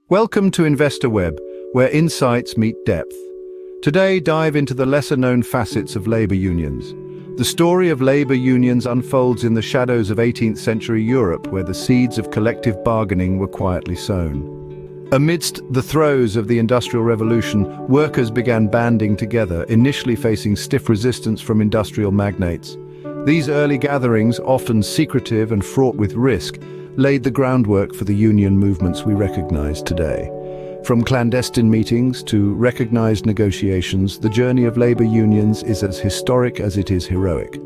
Welcome to Investor Web, where insights meet depth. Today, dive into the lesser-known facets of labor unions. The story of labor unions unfolds in the shadows of 18th century Europe, where the seeds of collective bargaining were quietly sown. Amidst the throes of the Industrial Revolution, workers began banding together, initially facing stiff resistance from industrial magnates. These early gatherings, often secretive and fraught with risk, laid the groundwork for the union movements we recognize today. From clandestine meetings to recognized negotiations, the journey of labor unions is as historic as it is heroic.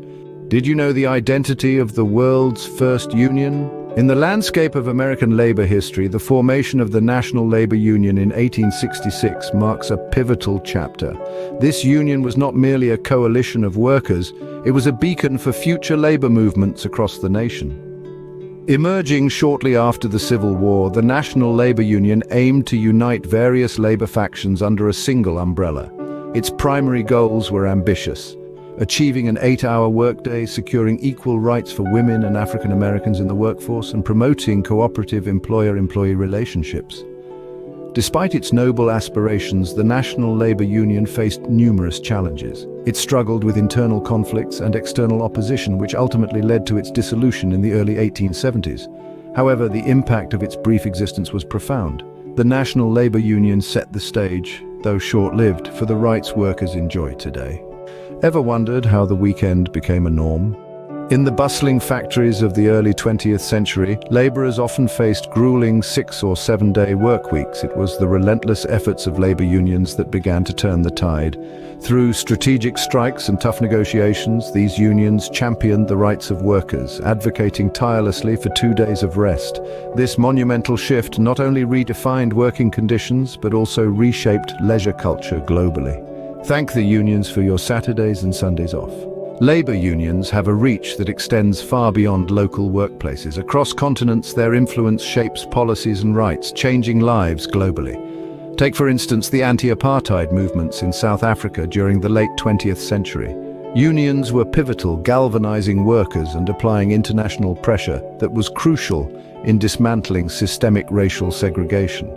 Did you know the identity of the world's first union? In the landscape of American labor history, the formation of the National Labor Union in 1866 marks a pivotal chapter. This union was not merely a coalition of workers, it was a beacon for future labor movements across the nation. Emerging shortly after the Civil War, the National Labor Union aimed to unite various labor factions under a single umbrella. Its primary goals were ambitious: achieving an 8-hour workday, securing equal rights for women and African Americans in the workforce, and promoting cooperative employer-employee relationships. Despite its noble aspirations, the National Labor Union faced numerous challenges. It struggled with internal conflicts and external opposition, which ultimately led to its dissolution in the early 1870s. However, the impact of its brief existence was profound. The National Labor Union set the stage, though short-lived, for the rights workers enjoy today. Ever wondered how the weekend became a norm? In the bustling factories of the early 20th century, laborers often faced grueling 6- or 7-day work weeks. It was the relentless efforts of labor unions that began to turn the tide. Through strategic strikes and tough negotiations, these unions championed the rights of workers, advocating tirelessly for 2 days of rest. This monumental shift not only redefined working conditions, but also reshaped leisure culture globally. Thank the unions for your Saturdays and Sundays off. Labor unions have a reach that extends far beyond local workplaces. Across continents, their influence shapes policies and rights, changing lives globally. Take, for instance, the anti-apartheid movements in South Africa during the late 20th century. Unions were pivotal, galvanizing workers and applying international pressure that was crucial in dismantling systemic racial segregation.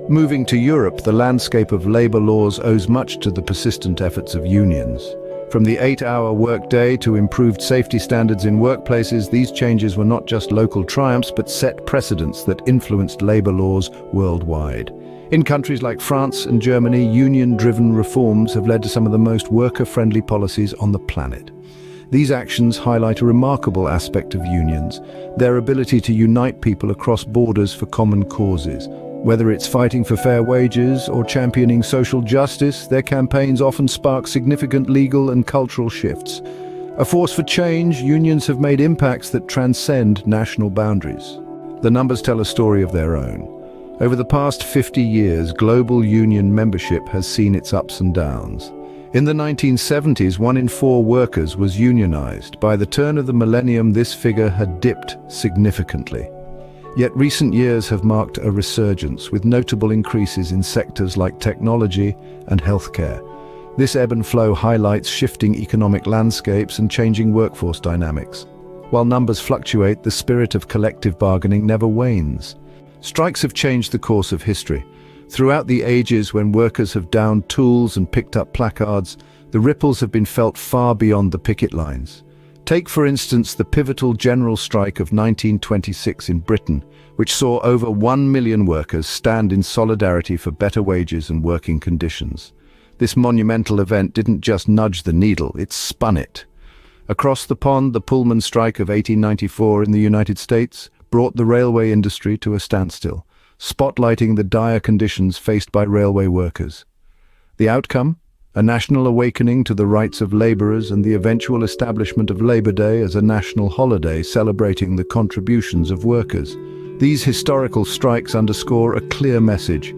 Moving to Europe, the landscape of labor laws owes much to the persistent efforts of unions. From the 8-hour workday to improved safety standards in workplaces, these changes were not just local triumphs but set precedents that influenced labor laws worldwide. In countries like France and Germany, union-driven reforms have led to some of the most worker-friendly policies on the planet. These actions highlight a remarkable aspect of unions: their ability to unite people across borders for common causes. Whether it's fighting for fair wages or championing social justice, their campaigns often spark significant legal and cultural shifts. A force for change, unions have made impacts that transcend national boundaries. The numbers tell a story of their own. Over the past 50 years, global union membership has seen its ups and downs. In the 1970s, 1 in 4 workers was unionized. By the turn of the millennium, this figure had dipped significantly. Yet recent years have marked a resurgence, with notable increases in sectors like technology and healthcare. This ebb and flow highlights shifting economic landscapes and changing workforce dynamics. While numbers fluctuate, the spirit of collective bargaining never wanes. Strikes have changed the course of history. Throughout the ages when workers have downed tools and picked up placards, the ripples have been felt far beyond the picket lines. Take, for instance, the pivotal general strike of 1926 in Britain, which saw over 1 million workers stand in solidarity for better wages and working conditions. This monumental event didn't just nudge the needle, it spun it. Across the pond, the Pullman strike of 1894 in the United States brought the railway industry to a standstill, spotlighting the dire conditions faced by railway workers. The outcome? A national awakening to the rights of laborers and the eventual establishment of Labor Day as a national holiday celebrating the contributions of workers. These historical strikes underscore a clear message: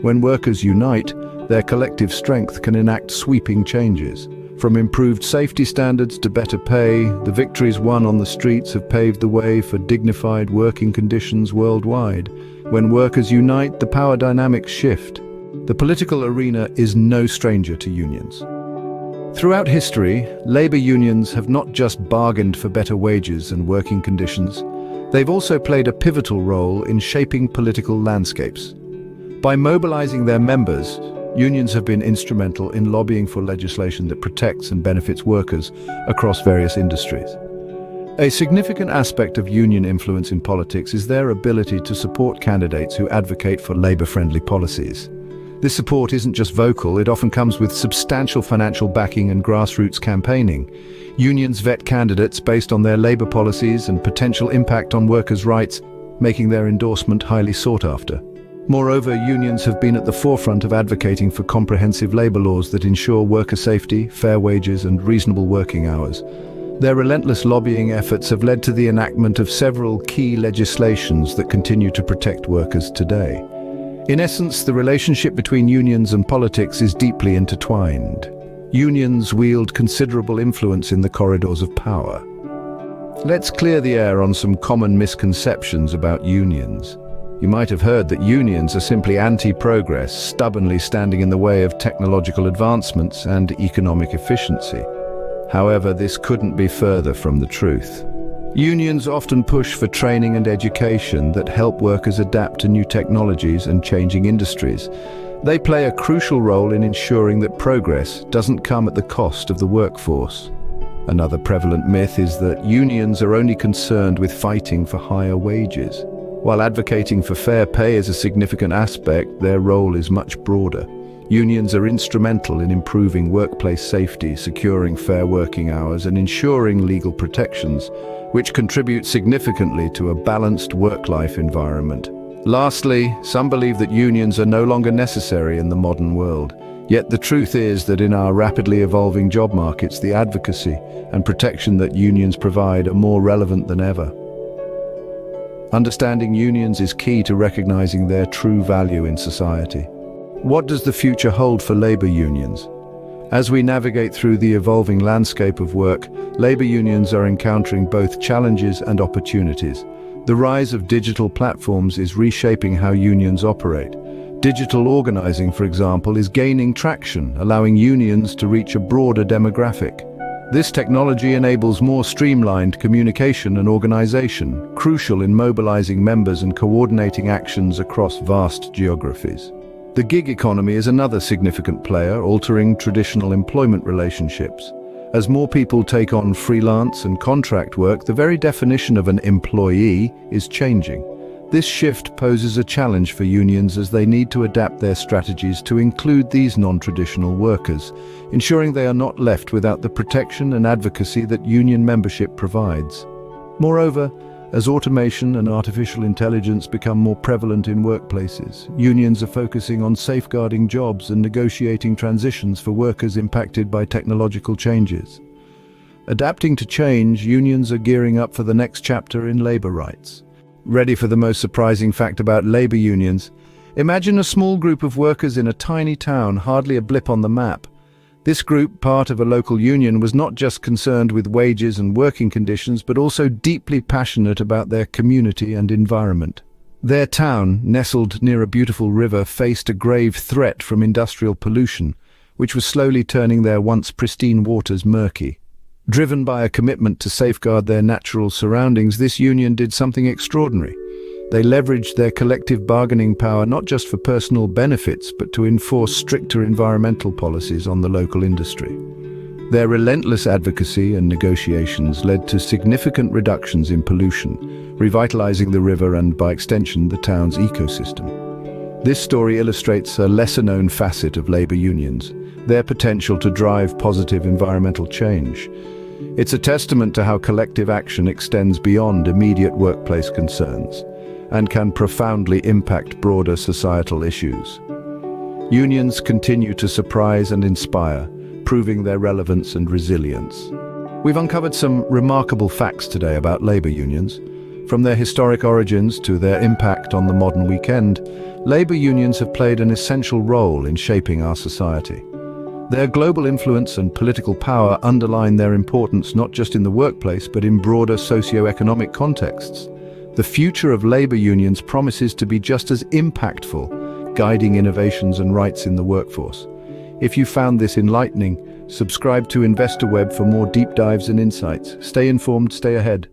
when workers unite, their collective strength can enact sweeping changes. From improved safety standards to better pay, the victories won on the streets have paved the way for dignified working conditions worldwide. When workers unite, the power dynamics shift. The political arena is no stranger to unions. Throughout history, labor unions have not just bargained for better wages and working conditions, they've also played a pivotal role in shaping political landscapes. By mobilizing their members, unions have been instrumental in lobbying for legislation that protects and benefits workers across various industries. A significant aspect of union influence in politics is their ability to support candidates who advocate for labor-friendly policies. This support isn't just vocal, it often comes with substantial financial backing and grassroots campaigning. Unions vet candidates based on their labor policies and potential impact on workers' rights, making their endorsement highly sought after. Moreover, unions have been at the forefront of advocating for comprehensive labor laws that ensure worker safety, fair wages, and reasonable working hours. Their relentless lobbying efforts have led to the enactment of several key legislations that continue to protect workers today. In essence, the relationship between unions and politics is deeply intertwined. Unions wield considerable influence in the corridors of power. Let's clear the air on some common misconceptions about unions. You might have heard that unions are simply anti-progress, stubbornly standing in the way of technological advancements and economic efficiency. However, this couldn't be further from the truth. Unions often push for training and education that help workers adapt to new technologies and changing industries. They play a crucial role in ensuring that progress doesn't come at the cost of the workforce. Another prevalent myth is that unions are only concerned with fighting for higher wages. While advocating for fair pay is a significant aspect, their role is much broader. Unions are instrumental in improving workplace safety, securing fair working hours, and ensuring legal protections, which contribute significantly to a balanced work-life environment. Lastly, some believe that unions are no longer necessary in the modern world. Yet the truth is that in our rapidly evolving job markets, the advocacy and protection that unions provide are more relevant than ever. Understanding unions is key to recognizing their true value in society. What does the future hold for labor unions? As we navigate through the evolving landscape of work, labor unions are encountering both challenges and opportunities. The rise of digital platforms is reshaping how unions operate. Digital organizing, for example, is gaining traction, allowing unions to reach a broader demographic. This technology enables more streamlined communication and organization, crucial in mobilizing members and coordinating actions across vast geographies. The gig economy is another significant player, altering traditional employment relationships. As more people take on freelance and contract work, the very definition of an employee is changing. This shift poses a challenge for unions as they need to adapt their strategies to include these non-traditional workers, ensuring they are not left without the protection and advocacy that union membership provides. Moreover, as automation and artificial intelligence become more prevalent in workplaces, unions are focusing on safeguarding jobs and negotiating transitions for workers impacted by technological changes. Adapting to change, unions are gearing up for the next chapter in labor rights. Ready for the most surprising fact about labor unions? Imagine a small group of workers in a tiny town, hardly a blip on the map. This group, part of a local union, was not just concerned with wages and working conditions, but also deeply passionate about their community and environment. Their town, nestled near a beautiful river, faced a grave threat from industrial pollution, which was slowly turning their once pristine waters murky. Driven by a commitment to safeguard their natural surroundings, this union did something extraordinary. They leveraged their collective bargaining power not just for personal benefits, but to enforce stricter environmental policies on the local industry. Their relentless advocacy and negotiations led to significant reductions in pollution, revitalizing the river and, by extension, the town's ecosystem. This story illustrates a lesser-known facet of labor unions, their potential to drive positive environmental change. It's a testament to how collective action extends beyond immediate workplace concerns and can profoundly impact broader societal issues. Unions continue to surprise and inspire, proving their relevance and resilience. We've uncovered some remarkable facts today about labor unions. From their historic origins to their impact on the modern weekend, labor unions have played an essential role in shaping our society. Their global influence and political power underline their importance not just in the workplace, but in broader socio-economic contexts. The future of labor unions promises to be just as impactful, guiding innovations and rights in the workforce. If you found this enlightening, subscribe to InvestorWeb for more deep dives and insights. Stay informed, stay ahead.